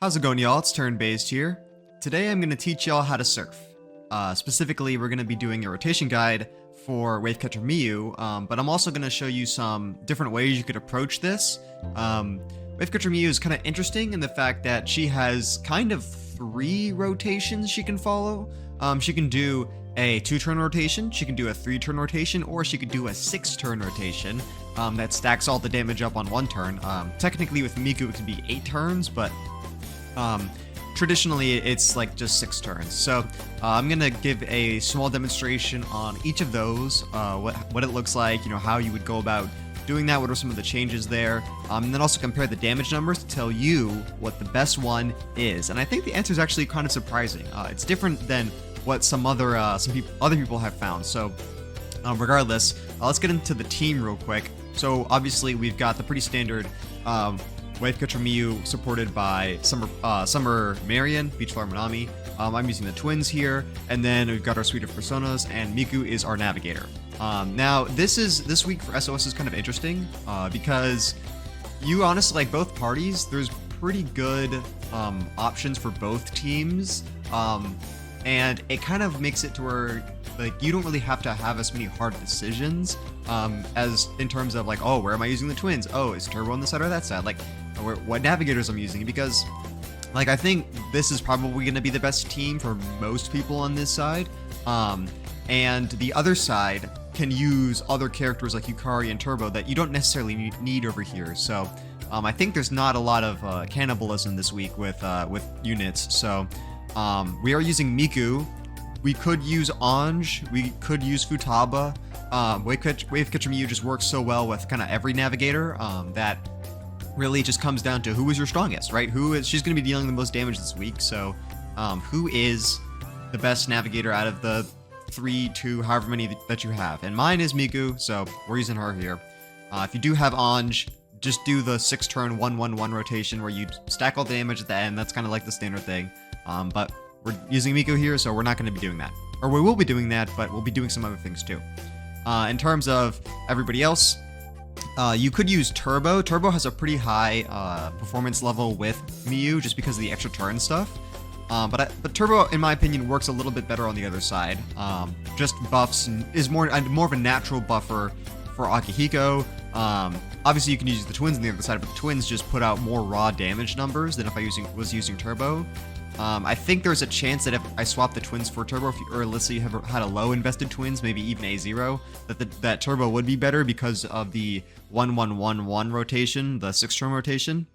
How's it going, y'all? It's turn-based here. Today I'm going to teach y'all how to surf. Specifically, we're going to be doing a rotation guide for Wavecatcher Miyu, but I'm also going to show you some different ways you could approach this. Wavecatcher Miyu is kind of interesting in the fact that she has kind of 3 rotations she can follow. She can do a 2-turn rotation, she can do a 3-turn rotation, or she could do a 6-turn rotation that stacks all the damage up on 1 turn. Technically with Miku it could be 8 turns, but traditionally it's like just 6 turns. So I'm gonna give a small demonstration on each of those, what it looks like, how you would go about doing that, what are some of the changes there, and then also compare the damage numbers to tell you what the best one is. And I think the answer is actually kind of surprising. It's different than what some other people have found. So regardless, let's get into the team real quick. So obviously we've got the pretty standard Wavecatcher Miyu supported by S.Marian, Beach Flower Manami. I'm using the twins here, and then we've got our suite of personas, and Miku is our navigator. Now this week for SOS is kind of interesting because you honestly, like, both parties, there's pretty good options for both teams, and it kind of makes it to where, like, you don't really have to have as many hard decisions as in terms of, like, oh, where am I using the twins? Oh, is Turbo on this side or that side? Like, what navigators I'm using, because, like, I think this is probably going to be the best team for most people on this side, and the other side can use other characters like Yukari and Turbo that you don't necessarily need over here. So I think there's not a lot of cannibalism this week with units. So we are using Miku. We could use Anj, we could use Futaba. Wavecatcher Miyu just works so well with kind of every navigator that really just comes down to who is your strongest, right? She's going to be dealing the most damage this week, so who is the best navigator out of the 3, 2, however many that you have? And mine is Miku, so we're using her here. If you do have Anj, just do the 6-turn 1-1-1 rotation where you stack all the damage at the end. That's kind of like the standard thing. But we're using Miku here, so we're not going to be doing that. Or we will be doing that, but we'll be doing some other things too. In terms of everybody else, you could use Turbo. Turbo has a pretty high performance level with Miyu just because of the extra turn stuff. But Turbo, in my opinion, works a little bit better on the other side. Just buffs, is more of a natural buffer for Akihiko. Obviously you can use the twins on the other side, but the twins just put out more raw damage numbers than if I was using Turbo. I think there's a chance that if I swap the twins for Turbo, or let's say you have had a low invested twins, maybe even A0, that Turbo would be better because of the 1-1-1-1 rotation, the 6-turn rotation.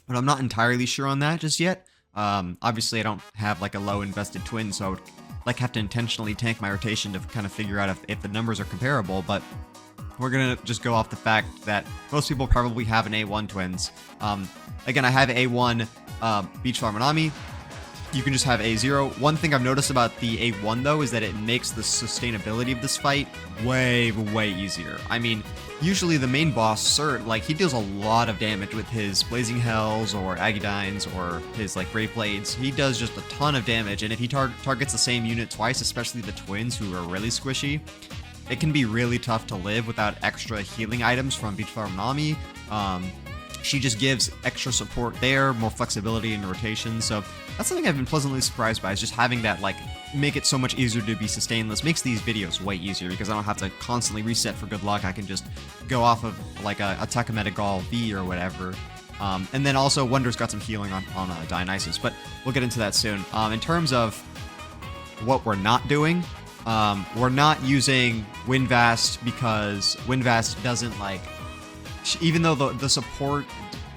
But I'm not entirely sure on that just yet. Obviously I don't have like a low invested twin, so I would like have to intentionally tank my rotation to kind of figure out if the numbers are comparable, but we're gonna just go off the fact that most people probably have an A1 twins. Again, I have A1 Beach Flower Manami. You can just have A0. One thing I've noticed about the A1 though is that it makes the sustainability of this fight way easier. I mean, usually the main boss, Cert, like, he deals a lot of damage with his Blazing Hells or Agadines or his, like, Brave Blades. He does just a ton of damage, and if he targets the same unit twice, especially the twins who are really squishy, it can be really tough to live without extra healing items from Beach Flower Manami. She just gives extra support there, more flexibility in rotation, so that's something I've been pleasantly surprised by, is just having that, like, make it so much easier to be sustainless. Makes these videos way easier because I don't have to constantly reset for good luck. I can just go off of, like, a Takameta V or whatever. And then also Wonder's got some healing on Dionysus, but we'll get into that soon. In terms of what we're not doing, we're not using Windvast because Windvast doesn't, like, even though the support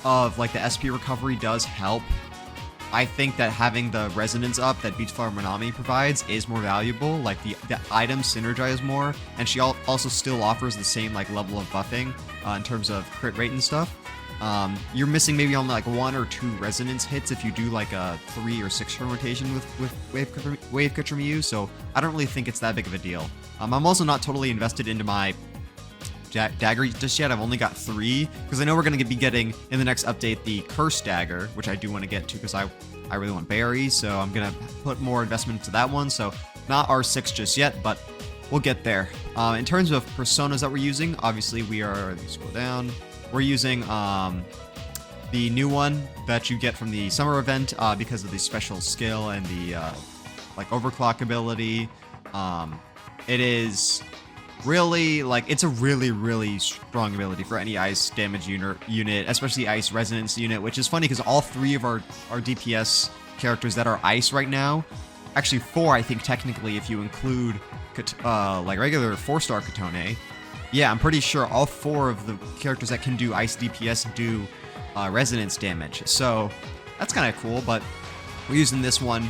of, like, the SP recovery does help, I think that having the resonance up that Beach Flower Manami provides is more valuable. Like, the items synergize more, and she also still offers the same, like, level of buffing in terms of crit rate and stuff. You're missing maybe on, like, 1 or 2 resonance hits if you do, like, a 3 or 6-turn rotation with Wavecatcher Miyu, so I don't really think it's that big of a deal. I'm also not totally invested into my dagger just yet. I've only got 3 because I know we're going to be getting in the next update the Curse Dagger, which I do want to get to because I really want berries, so I'm going to put more investment into that one. So not R6 just yet, but we'll get there. In terms of personas that we're using, obviously we are, let me scroll down, we're using the new one that you get from the summer event because of the special skill and the like overclock ability. It is really like it's a really strong ability for any ice damage unit, especially ice resonance unit, which is funny because all 3 of our DPS characters that are ice right now, actually 4 I think technically if you include like regular 4-star Katone. Yeah, I'm pretty sure all 4 of the characters that can do ice DPS do resonance damage. So that's kind of cool, but we're using this one.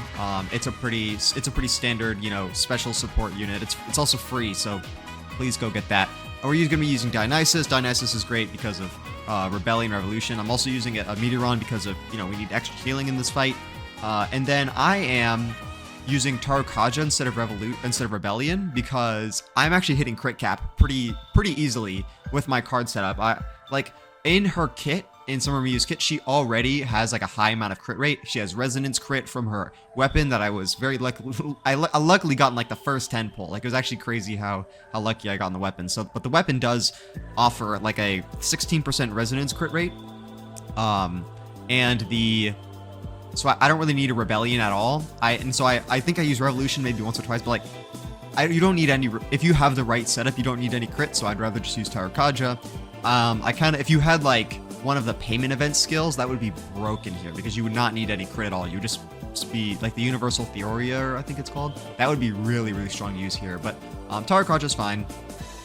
It's a pretty standard, you know, special support unit. It's also free, so please go get that. And we're gonna be using Dionysus. Dionysus is great because of Rebellion Revolution. I'm also using a Meteoron because of, you know, we need extra healing in this fight. And then I am using Tarukaja instead of Rebellion because I'm actually hitting crit cap pretty easily with my card setup. I like in her kit. In Summer Miyu's kit, she already has like a high amount of crit rate. She has resonance crit from her weapon that I was very lucky. I luckily got in like the first 10 pull. Like it was actually crazy how lucky I got in the weapon. So, but the weapon does offer like a 16% resonance crit rate. So I don't really need a Rebellion at all. I think I use Revolution maybe once or twice, but like you don't need any. If you have the right setup, you don't need any crit. So I'd rather just use Tarukaja. If you had like one of the payment event skills, that would be broken here because you would not need any crit at all. You would just be like the Universal Theoria, I think it's called. That would be really strong to use here. But Tarukaja is fine.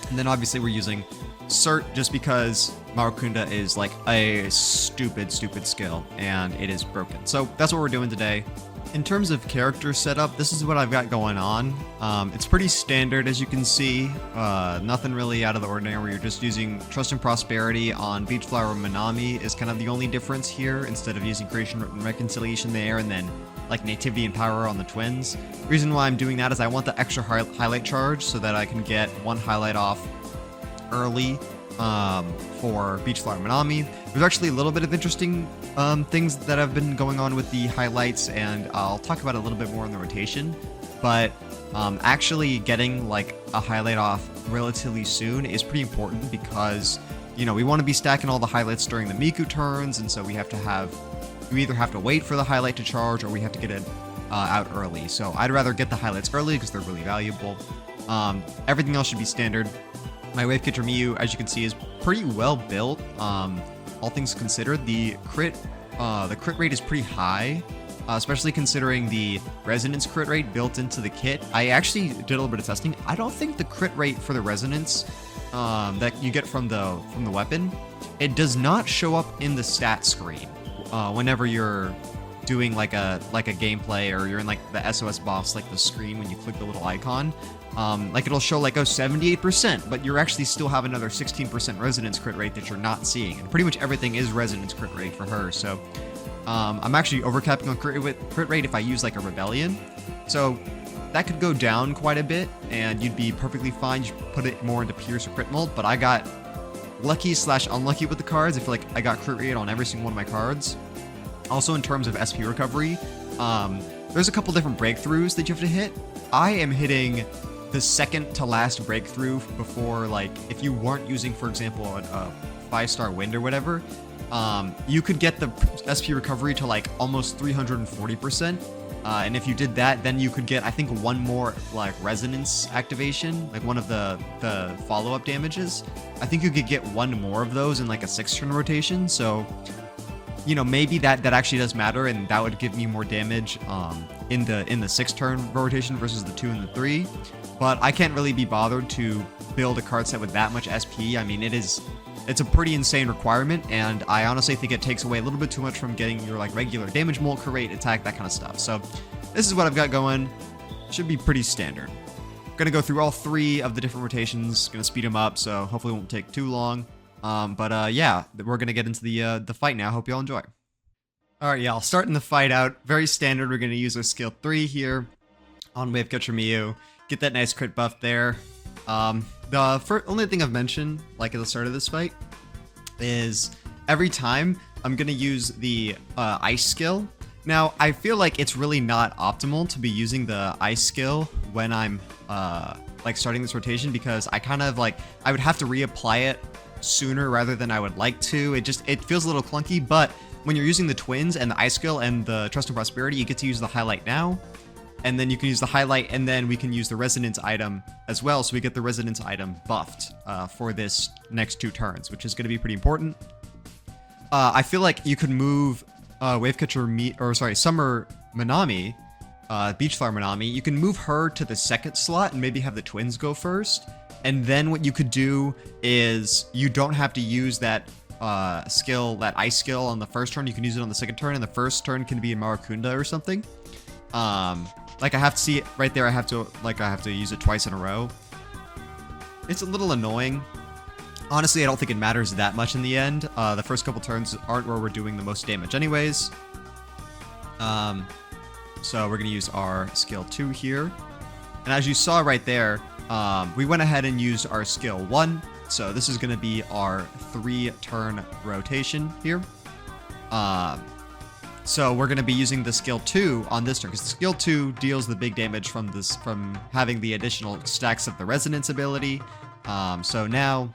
And then obviously we're using Cert just because Marukunda is like a stupid skill and it is broken. So that's what we're doing today. In terms of character setup, this is what I've got going on. It's pretty standard, as you can see. Nothing really out of the ordinary. You're just using Trust and Prosperity on Beachflower Minami is kind of the only difference here, instead of using Creation and Reconciliation there, and then like Nativity and Power on the twins. The reason why I'm doing that is I want the extra highlight charge so that I can get 1 highlight off early for Beachflower Minami. There's actually a little bit of interesting things that have been going on with the highlights, and I'll talk about it a little bit more in the rotation. But actually getting like a highlight off relatively soon is pretty important because, you know, we want to be stacking all the highlights during the Miku turns, and so we either have to wait for the highlight to charge or we have to get it out early. So I'd rather get the highlights early because they're really valuable. Everything else should be standard. My Wavecatcher Miyu, as you can see, is pretty well built. All things considered, the crit rate is pretty high, especially considering the resonance crit rate built into the kit. I actually did a little bit of testing. I don't think the crit rate for the resonance that you get from the weapon, it does not show up in the stat screen whenever you're doing like a gameplay, or you're in like the SOS boss, like the screen when you click the little icon. Like it'll show like 78%, but you actually still have another 16% resonance crit rate that you're not seeing. And pretty much everything is resonance crit rate for her. So I'm actually overcapping on crit rate if I use like a Rebellion. So that could go down quite a bit and you'd be perfectly fine. You put it more into Pierce or Crit Mold, but I got lucky/unlucky with the cards. I feel like I got crit rate on every single one of my cards. Also in terms of SP recovery, there's a couple different breakthroughs that you have to hit. I am hitting the second to last breakthrough before, like, if you weren't using, for example, a 5-star wind or whatever, you could get the SP recovery to like almost 340%. And if you did that, then you could get, I think, one more like resonance activation, like one of the follow-up damages. I think you could get one more of those in like a 6-turn rotation. So, you know, maybe that actually does matter, and that would give me more damage in the 6-turn rotation versus the 2 and the 3. But I can't really be bothered to build a card set with that much SP. I mean, it's a pretty insane requirement, and I honestly think it takes away a little bit too much from getting your like regular damage, molt, rate, attack, that kind of stuff. So this is what I've got going. Should be pretty standard. Gonna go through all 3 of the different rotations. Gonna speed them up, so hopefully it won't take too long. Yeah, we're gonna get into the fight now. Hope you all enjoy. All right, y'all, starting the fight out. Very standard. We're gonna use our skill 3 here on Wavecatcher Miyu. Get that nice crit buff there. The only thing I've mentioned, like at the start of this fight, is every time I'm gonna use the ice skill. Now, I feel like it's really not optimal to be using the ice skill when I'm like starting this rotation, because I kind of like, I would have to reapply it sooner rather than I would like to. It feels a little clunky, but when you're using the twins and the ice skill and the trust and prosperity, you get to use the highlight now. And then you can use the highlight, and then we can use the resonance item as well. So we get the resonance item buffed for this next 2 turns, which is going to be pretty important. I feel like you could move Wavecatcher Summer Minami, Beach Flower Minami. You can move her to the second slot and maybe have the twins go first. And then what you could do is you don't have to use that skill, that ice skill on the first turn. You can use it on the second turn, and the first turn can be in Maracunda or something. Like I have to see it right there. I have to use it twice in a row. It's a little annoying. Honestly, I don't think it matters that much in the end. The first couple turns aren't where we're doing the most damage anyways. So we're going to use our skill 2 here. And as you saw right there, we went ahead and used our skill 1. So this is going to be our 3-turn rotation here. So we're going to be using the skill 2 on this turn, because the skill 2 deals the big damage from having the additional stacks of the resonance ability. So now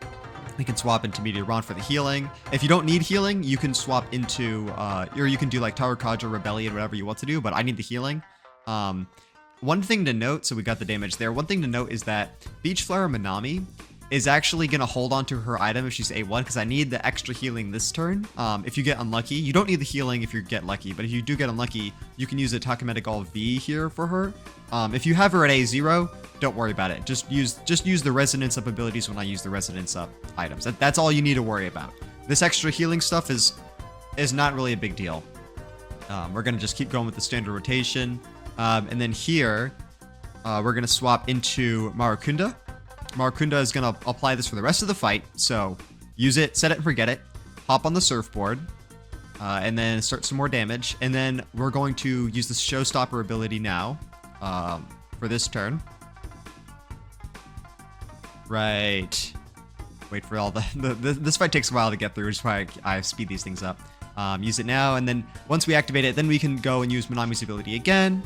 we can swap into Meteoron for the healing. If you don't need healing, you can swap into, or you can do like Tower Kaja, Rebellion, whatever you want to do, but I need the healing. One thing to note, so we got the damage there. One thing to note is that Beach Flower Minami is actually going to hold on to her item if she's A1, because I need the extra healing this turn. If you get unlucky, you don't need the healing if you get lucky, but if you do get unlucky, you can use a Takamedical V here for her. If you have her at A0, don't worry about it. Just use the resonance up abilities when I use the resonance up items. That's all you need to worry about. This extra healing stuff is not really a big deal. We're going to just keep going with the standard rotation. And then here, we're going to swap into Maracunda. Maracunda is going to apply this for the rest of the fight, so use it, set it and forget it, hop on the surfboard, and then start some more damage, and then we're going to use the Showstopper ability now for this turn. Right. Wait for all this fight takes a while to get through, which is why I speed these things up. Use it now, and then once we activate it, then we can go and use Minami's ability again.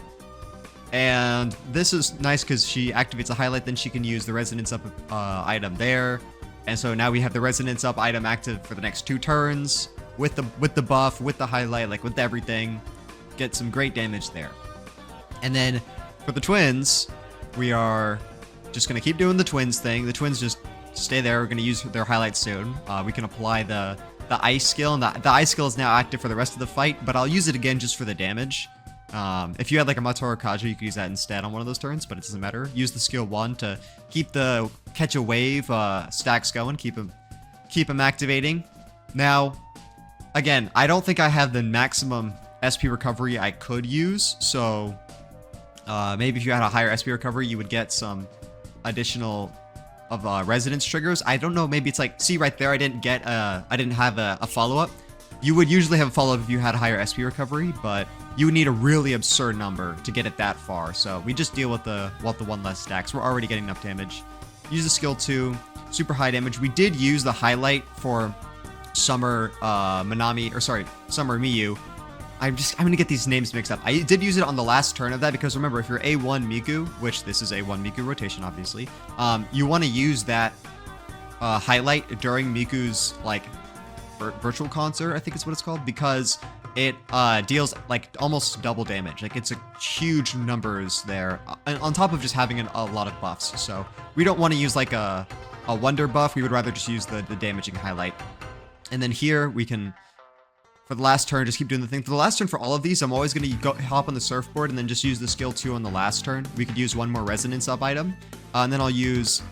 And this is nice because she activates a highlight, then she can use the resonance up item there. And so now we have the resonance up item active for the next 2 turns with the buff, with the highlight, like with everything. Get some great damage there. And then for the twins, we are just going to keep doing the twins thing. The twins just stay there. We're going to use their highlights soon. We can apply the ice skill, and the ice skill is now active for the rest of the fight, but I'll use it again just for the damage. If you had like a Matoro Kaja, you could use that instead on one of those turns, but it doesn't matter. Use the skill 1 to keep the catch a wave stacks going, keep them activating. Now, again, I don't think I have the maximum SP recovery I could use, so maybe if you had a higher SP recovery, you would get some additional of resonance triggers. I don't know, maybe it's like, see right there, I didn't have a follow-up. You would usually have a follow-up if you had a higher SP recovery, but you would need a really absurd number to get it that far. So we just deal with the 1 less stacks. We're already getting enough damage. Use the skill 2, super high damage. We did use the highlight for Summer Summer Miyu. I'm gonna get these names mixed up. I did use it on the last turn of that because remember, if you're A1 Miku, which this is A1 Miku rotation, obviously, you want to use that highlight during Miku's like virtual concert, I think is what it's called, because it deals like almost double damage. Like it's a huge numbers there, on top of just having a lot of buffs. So we don't want to use like a wonder buff. We would rather just use the damaging highlight. And then here we can, for the last turn, just keep doing the thing. For the last turn for all of these, I'm always going to hop on the surfboard and then just use the skill 2 on the last turn. We could use 1 more resonance up item, and then I'll use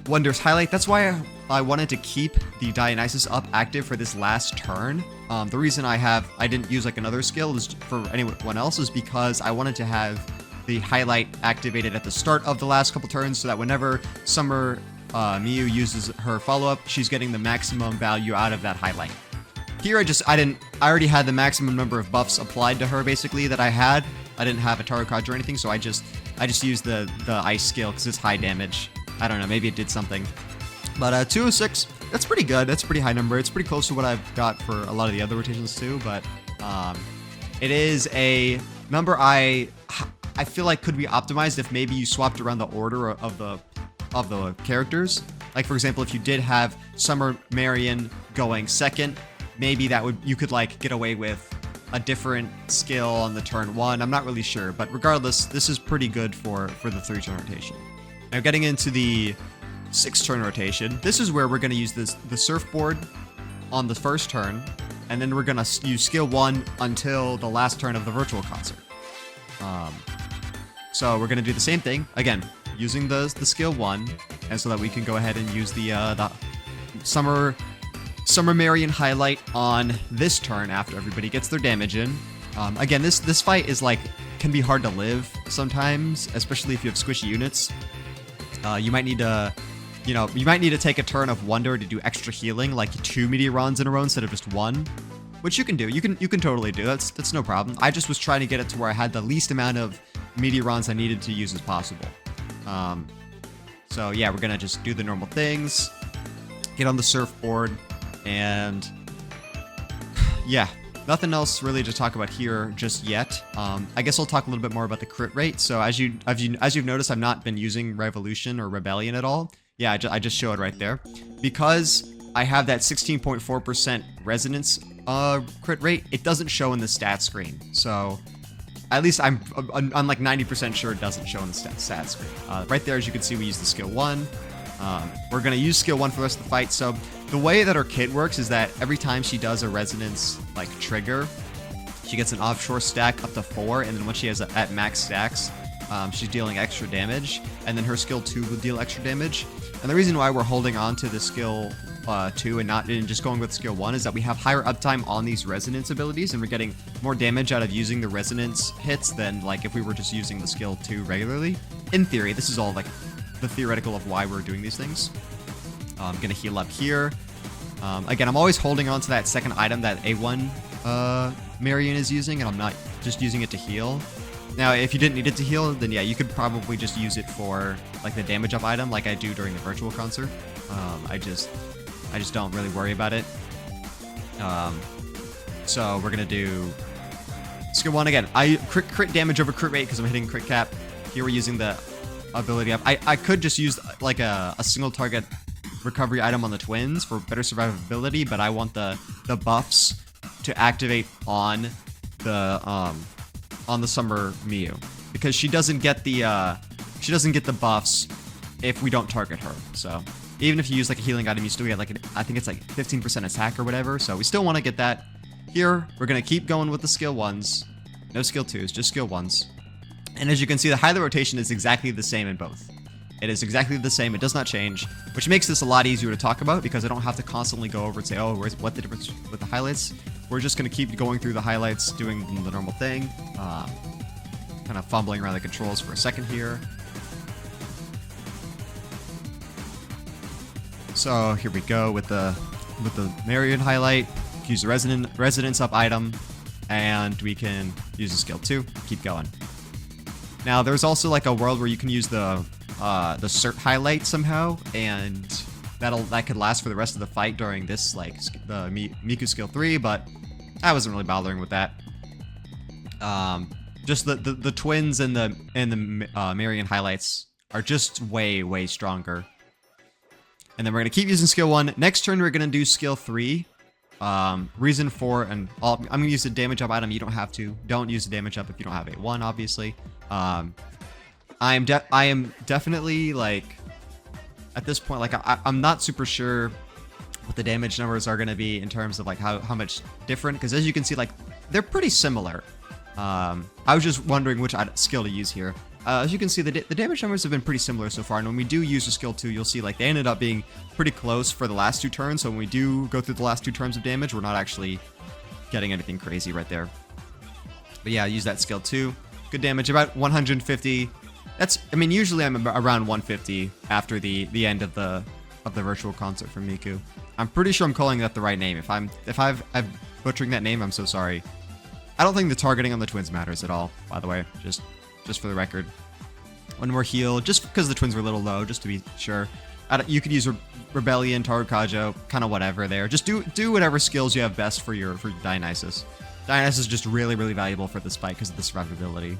Wonder's highlight. That's why I wanted to keep the Dionysus up active for this last turn. The reason I didn't use like another skill is for anyone else is because I wanted to have the highlight activated at the start of the last couple turns, so that whenever Summer Miyu uses her follow-up, she's getting the maximum value out of that highlight. Here I already had the maximum number of buffs applied to her basically that I had. I didn't have a Taro Kaja or anything, so I just used the ice skill because it's high damage. I don't know, maybe it did something. But 206, that's pretty good. That's a pretty high number. It's pretty close to what I've got for a lot of the other rotations too, but it is a number I feel like could be optimized if maybe you swapped around the order of the characters. Like, for example, if you did have S.Marian going second, maybe you could like get away with a different skill on the turn 1. I'm not really sure, but regardless, this is pretty good for the 3-turn rotation. Now getting into the 6-turn rotation, this is where we're going to use the surfboard on the first turn, and then we're going to use skill 1 until the last turn of the virtual concert. So we're going to do the same thing, again, using the skill 1, and so that we can go ahead and use the S.Marian highlight on this turn after everybody gets their damage in. Again, this fight is like, can be hard to live sometimes, especially if you have squishy units. You might need to take a turn of wonder to do extra healing, like 2 meteorons in a row instead of just 1, which you can do. You can totally do. That's no problem. I just was trying to get it to where I had the least amount of meteorons I needed to use as possible. So yeah, we're gonna just do the normal things, get on the surfboard, and yeah, nothing else really to talk about here just yet. I guess I'll talk a little bit more about the crit rate. So as you've noticed, I've not been using Revolution or Rebellion at all. Yeah, I just show it right there. Because I have that 16.4% resonance crit rate, it doesn't show in the stat screen. So at least I'm like 90% sure it doesn't show in the stat screen. Right there, as you can see, we use the skill 1. We're going to use skill 1 for the rest of the fight. So the way that her kit works is that every time she does a resonance like trigger, she gets an offshore stack up to 4, and then when she has at max stacks, she's dealing extra damage, and then her skill 2 will deal extra damage. And the reason why we're holding on to the skill 2 and just going with skill 1 is that we have higher uptime on these resonance abilities, and we're getting more damage out of using the resonance hits than like if we were just using the skill 2 regularly. In theory, this is all like the theoretical of why we're doing these things. I'm gonna heal up here. Again, I'm always holding on to that second item that A1 S.Marian is using, and I'm not just using it to heal. Now, if you didn't need it to heal, then yeah, you could probably just use it for like the damage up item, like I do during the virtual concert. I just don't really worry about it. So we're gonna do skill 1 again. I crit damage over crit rate because I'm hitting crit cap. Here we're using the ability up. I could just use like a single target recovery item on the twins for better survivability, but I want the buffs to activate on the Summer Miyu, because she doesn't get the buffs if we don't target her. So even if you use like a healing item, you still get like I think it's like 15% attack or whatever. So we still want to get that. Here we're gonna keep going with the skill 1s, no skill 2s, just skill 1s. And as you can see, the highlight rotation is exactly the same in both. It is exactly the same. It does not change, which makes this a lot easier to talk about because I don't have to constantly go over and say, oh, what the difference with the highlights. We're just going to keep going through the highlights, doing the normal thing. Kind of fumbling around the controls for a second here. So here we go with the S.Marian highlight. Use the resonance up item, and we can use the skill 2. Keep going. Now there's also like a world where you can use the cert highlight somehow, and that could last for the rest of the fight during this like the Miku skill 3, but I wasn't really bothering with that. Just the twins and the S.Marian highlights are just way stronger. And then we're gonna keep using skill 1. Next turn we're gonna do skill 3. Reason for, and I'm gonna use the damage up item. You don't have to. Don't use the damage up if you don't have A1, obviously. I am definitely like at this point, like I'm not super sure what the damage numbers are gonna be in terms of like how much different, because as you can see, like they're pretty similar. I was just wondering which skill to use here. As you can see, the damage numbers have been pretty similar so far, and when we do use the skill 2, you'll see like they ended up being pretty close for the last 2 turns. So when we do go through the last 2 turns of damage, we're not actually getting anything crazy right there. But yeah, use that skill 2. Good damage, about 150. I mean, usually I'm around 150 after the end of the virtual concert from Miku. I'm pretty sure I'm calling that the right name. If I'm butchering that name, I'm so sorry. I don't think the targeting on the twins matters at all, by the way, just for the record. One more heal, just because the twins were a little low, just to be sure. You could use Rebellion, Tarukajo, kind of whatever there. Just do whatever skills you have best for Dionysus. Dionysus is just really valuable for this fight because of the survivability.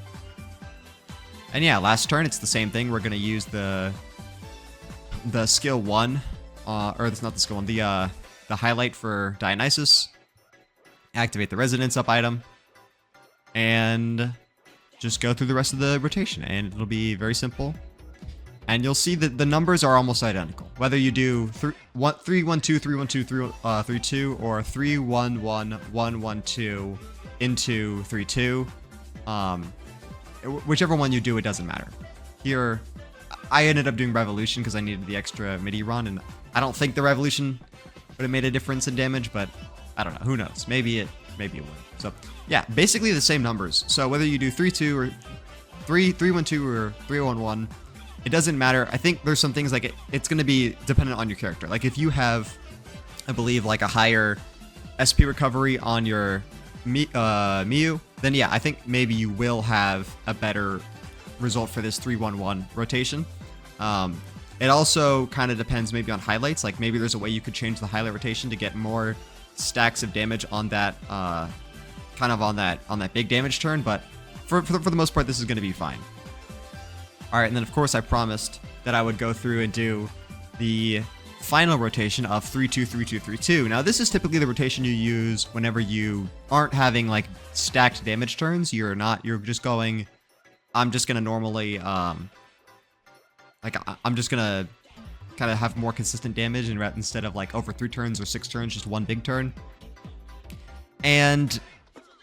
And yeah, last turn, it's the same thing. We're going to use the the skill 1, or it's not the skill 1, the highlight for Dionysus. Activate the Resonance Up item, and just go through the rest of the rotation, and it'll be very simple. And you'll see that the numbers are almost identical, whether you do 3 1 2 3 1 2 3 2 or 3 1 1 1 1 2 into 3 2. Whichever one you do, it doesn't matter. Here, I ended up doing Revolution because I needed the extra MIDI run, and I don't think the Revolution would have made a difference in damage, but I don't know. Who knows? Maybe it would. So yeah, basically the same numbers. So whether you do 3 2 or 3 1 2 or 3 1 1. It doesn't matter. I think there's some things like it's going to be dependent on your character. Like if you have, I believe, like a higher SP recovery on your Miyu, then yeah, I think maybe you will have a better result for this 3-1-1 rotation. It also kind of depends maybe on highlights. Like maybe there's a way you could change the highlight rotation to get more stacks of damage on that, kind of on that big damage turn. But for the most part, this is going to be fine. Alright, and then of course I promised that I would go through and do the final rotation of 3-2, 3-2, 3-2. Now this is typically the rotation you use whenever you aren't having like stacked damage turns. You're just going, I'm just gonna normally, I'm just gonna kind of have more consistent damage instead of like over 3 turns or 6 turns, just one big turn. And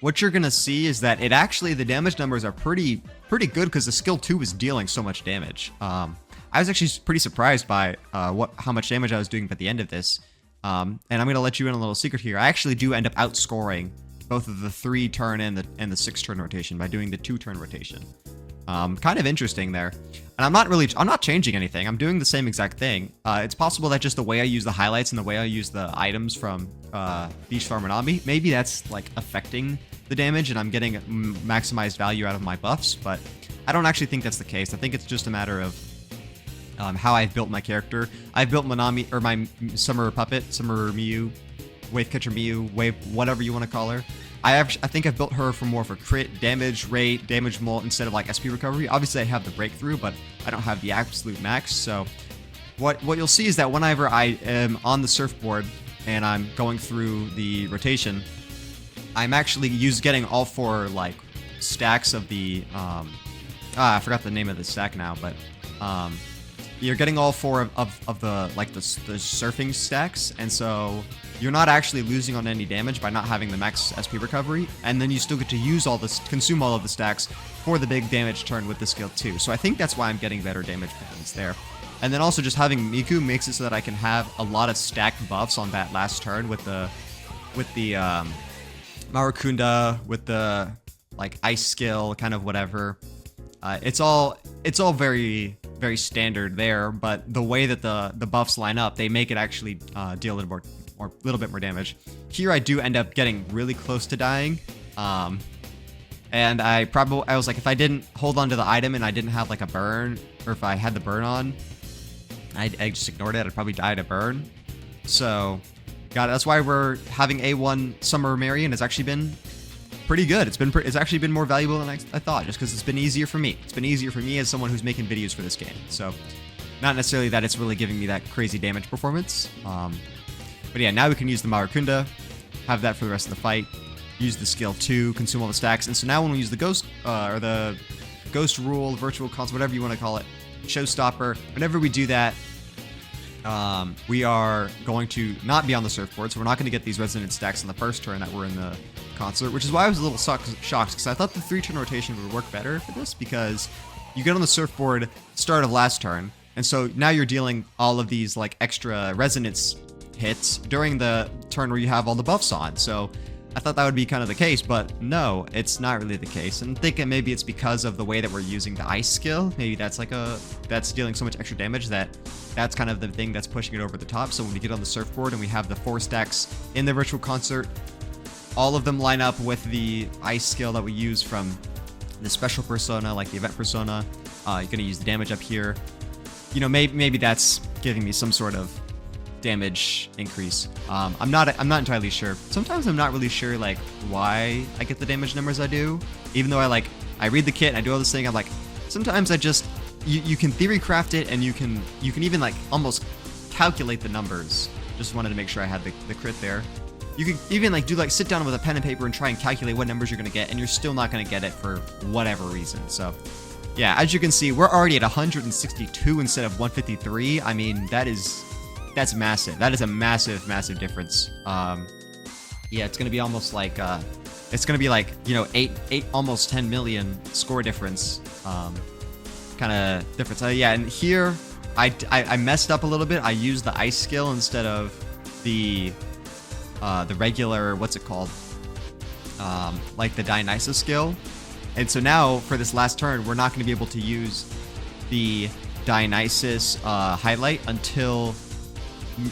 what you're gonna see is that the damage numbers are pretty good because the skill 2 is dealing so much damage. I was actually pretty surprised by how much damage I was doing at the end of this. And I'm gonna let you in a little secret here. I actually do end up outscoring both of the 3-turn and the 6-turn rotation by doing the 2-turn rotation. Kind of interesting there. And I'm not changing anything. I'm doing the same exact thing. It's possible that just the way I use the highlights and the way I use the items from Beach Farm and Ami, maybe that's like affecting the damage and I'm getting maximized value out of my buffs, but I don't actually think that's the case. I think it's just a matter of how I've built my character. I've built my Summer Puppet, Summer Miyu, Wavecatcher Miyu, whatever you want to call her. I think I've built her for more for crit, damage rate, damage molt instead of like SP recovery. Obviously I have the breakthrough, but I don't have the absolute max. So what you'll see is that whenever I am on the surfboard and I'm going through the rotation, I'm actually getting all 4 like stacks of the I forgot the name of the stack now, but you're getting all 4 of the like the surfing stacks, and so you're not actually losing on any damage by not having the max SP recovery, and then you still get to use consume all of the stacks for the big damage turn with the skill 2. So I think that's why I'm getting better damage patterns there. And then also just having Miku makes it so that I can have a lot of stacked buffs on that last turn with the Maracunda, with the like ice skill, kind of whatever. It's all very, very standard there, but the way that the buffs line up, they make it actually deal a little bit more damage. Here I do end up getting really close to dying, and I was like, if I didn't hold on to the item and I didn't have like a burn, or if I had the burn on, I just ignored it, I'd probably die to burn. So got it. That's why we're having A1 S.Marian has actually been pretty good. It's actually been more valuable than I thought, just because it's been easier for me. It's been easier for me as someone who's making videos for this game. So not necessarily that it's really giving me that crazy damage performance. But yeah, now we can use the Maracunda, have that for the rest of the fight, use the skill 2, consume all the stacks, and so now when we use the ghost, or the ghost rule, virtual console, whatever you want to call it, showstopper, whenever we do that, we are going to not be on the surfboard, so we're not going to get these resonant stacks on the first turn that were in the concert, which is why I was a little shocked, because I thought the 3-turn rotation would work better for this, because you get on the surfboard start of last turn, and so now you're dealing all of these like extra resonance hits during the turn where you have all the buffs on. So I thought that would be kind of the case, but no, it's not really the case. And I'm thinking maybe it's because of the way that we're using the ice skill. Maybe that's dealing so much extra damage that's kind of the thing that's pushing it over the top. So when we get on the surfboard and we have the 4 stacks in the virtual concert, all of them line up with the ice skill that we use from the special persona, like the event persona. You're gonna use the damage up here. You know, maybe that's giving me some sort of damage increase. I'm not entirely sure. Sometimes I'm not really sure like why I get the damage numbers I do, even though I read the kit and I do all this thing. I'm like, sometimes I just, you can theory craft it, and you can even like almost calculate the numbers. Just wanted to make sure I had the crit there. You could even like sit down with a pen and paper and try and calculate what numbers you're gonna get, and you're still not gonna get it for whatever reason. So yeah, as you can see, we're already at 162 instead of 153. I mean, that's massive. That is a massive difference. Yeah, it's gonna be almost like it's gonna be like, you know, 8 almost 10 million score difference, kind of difference. Yeah, and here I messed up a little bit. I used the ice skill instead of the regular, what's it called, like the Dionysus skill. And so now for this last turn, we're not going to be able to use the Dionysus highlight until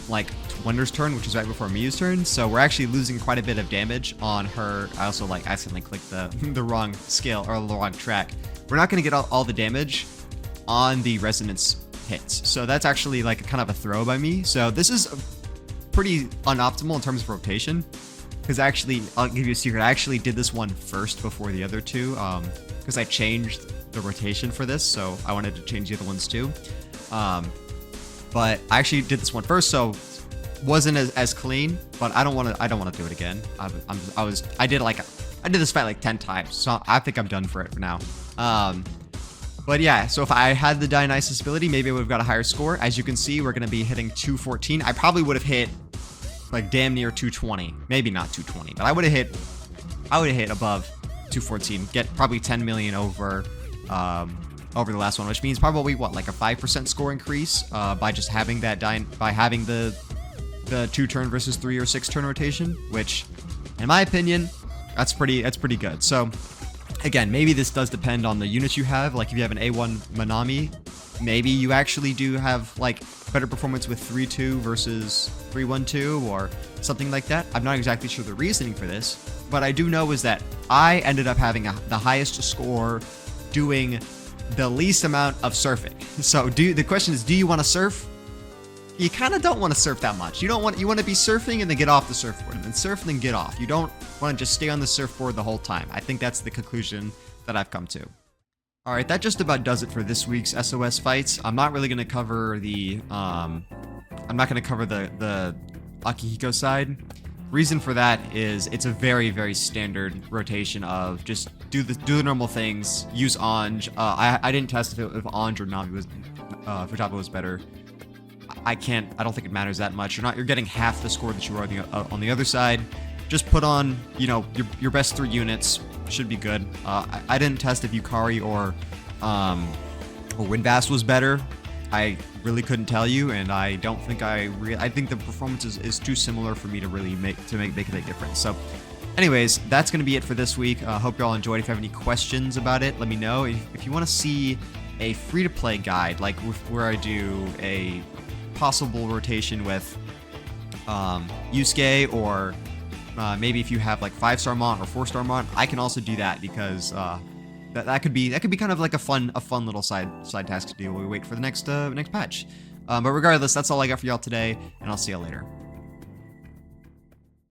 like Wonder's turn, which is right before Miyu's turn. So we're actually losing quite a bit of damage on her. I also like accidentally clicked the wrong skill or the wrong track. We're not going to get all the damage on the resonance hits. So that's actually like kind of a throw by me. So this is pretty unoptimal in terms of rotation. Because actually, I'll give you a secret, I actually did this one first before the other two, because I changed the rotation for this, so I wanted to change the other ones too. But I actually did this one first, so wasn't as clean. But I don't want to do it again. I did this fight like 10 times, so I think I'm done for it for now. But yeah, so if I had the Dionysus ability, maybe I would have got a higher score. As you can see, we're gonna be hitting 214. I probably would have hit like damn near 220, maybe not 220, but I would have hit above 214, get probably 10 million over the last one, which means probably what, like a 5% score increase by just having that having the 2-turn versus 3 or 6-turn rotation, which in my opinion that's pretty good. So again, maybe this does depend on the units you have. Like if you have an A1 Manami, maybe you actually do have like better performance with 3-2 versus 3-1-2 or something like that. I'm not exactly sure the reasoning for this, but I do know is that I ended up having the highest score doing the least amount of surfing. So the question is, do you want to surf? You kind of don't want to surf that much. You want to be surfing and then get off the surfboard, and then surf and then get off. You don't want to just stay on the surfboard the whole time. I think that's the conclusion that I've come to. Alright, that just about does it for this week's SOS fights. I'm not really going to cover the Akihiko side. Reason for that is it's a very standard rotation of just do the normal things, use Anj. I didn't test if Anj or Navi was, Futaba was better. I don't think it matters that much. You're getting half the score that you were on the other side. Just put on, you know, your best 3 units. Should be good. I didn't test if Yukari or Windbass was better. I really couldn't tell you, and I don't think I think the performance is too similar for me to really make a big difference. So anyways, that's going to be it for this week. Hope you all enjoyed. If you have any questions about it, let me know. If you want to see a free-to-play guide, like where I do a possible rotation with Yusuke, or maybe if you have like 5-star Mont or 4-star Mont, I can also do that, because that could be kind of like a fun little side task to do while we wait for the next patch. But regardless, that's all I got for y'all today, and I'll see y'all later.